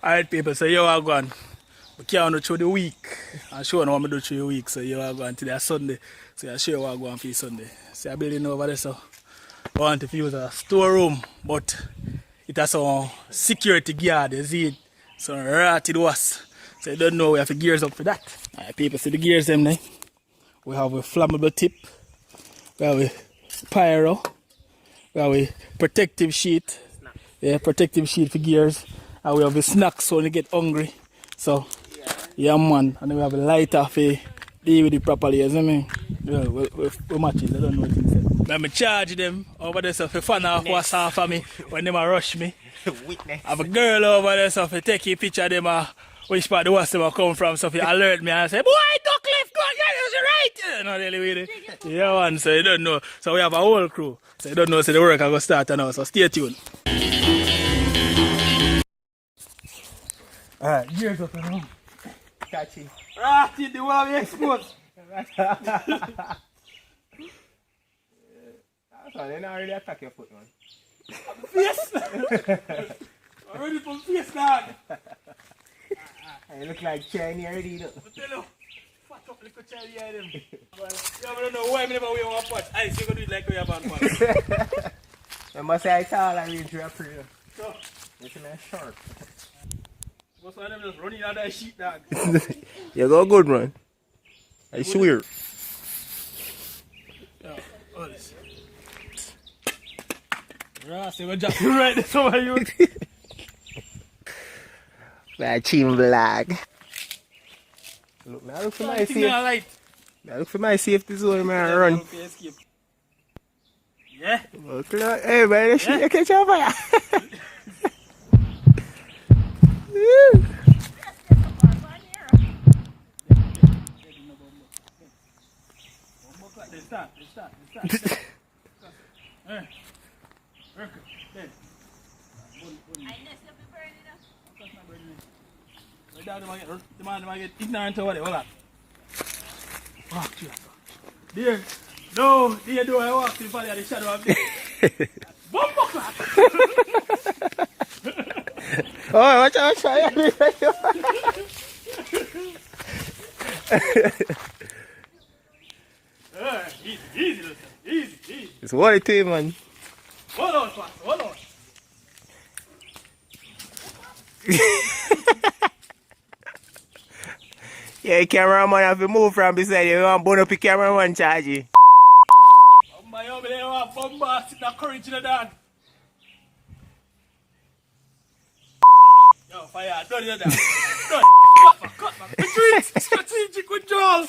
Alright people, so you are going. We can't do through the week. I'm sure what I do through the week, so you are going today Sunday. So I'm sure what I'm going for Sunday. See a building over there, so I want to use a storeroom, but it has some security guard, you see it? So rotted wasp. So you don't know we have to gears up for that. Alright people, see the gears them there. We have a flammable tip. We have a pyro. We have a protective sheet. Yeah, protective sheet for gears. And we have a snack so when you get hungry. So, yeah man. And then we have a lighter for deal with it properly, you see me? Yeah, we match it, I don't know what it said. Let me charge them over there so for fun off what's off of me when they rush me. Witness. I have a girl over there so if you take a picture of them which part the wasp them come from, so if you alert me and say, boy, duck left, go right! You know, really with it. Yeah man, so you don't know. So we have a whole crew. So you don't know, so the work I go start now, so stay tuned. Alright, gears up and on. Catch it. Right, the one we exposed. That's why they not really attack your foot, man. Face! I'm ready for face, dog. You look like Chinese already, you know. I tell you, fat up little Chinese them. You don't know why I never wear one pot. I see you do it like we have one pot. I must say I tall and reach your pretty. So, it's in a short. most of them just running out of that sheet, dog. You go good, man. I swear. Yeah, all this. See, we're just right there, some of you. That team black. Look, now look for my safety. Now look for my safety zone, man. Run. Yeah. Look, hey, man, you should catch on fire. They start. The man get ignorant over there, hold on. There, no, there do I walk in front of the shadow of the Bumbo clap! Oh, watch out. Easy. It's what it is, man. Hold on. Yeah, cameraman have to move from beside you. You want to burn up the cameraman charge you. Oh my God, they want bombastic courage in the dog. Yo, fire, done your dog. Done. Cut back. Retreat. Strategic withdrawal.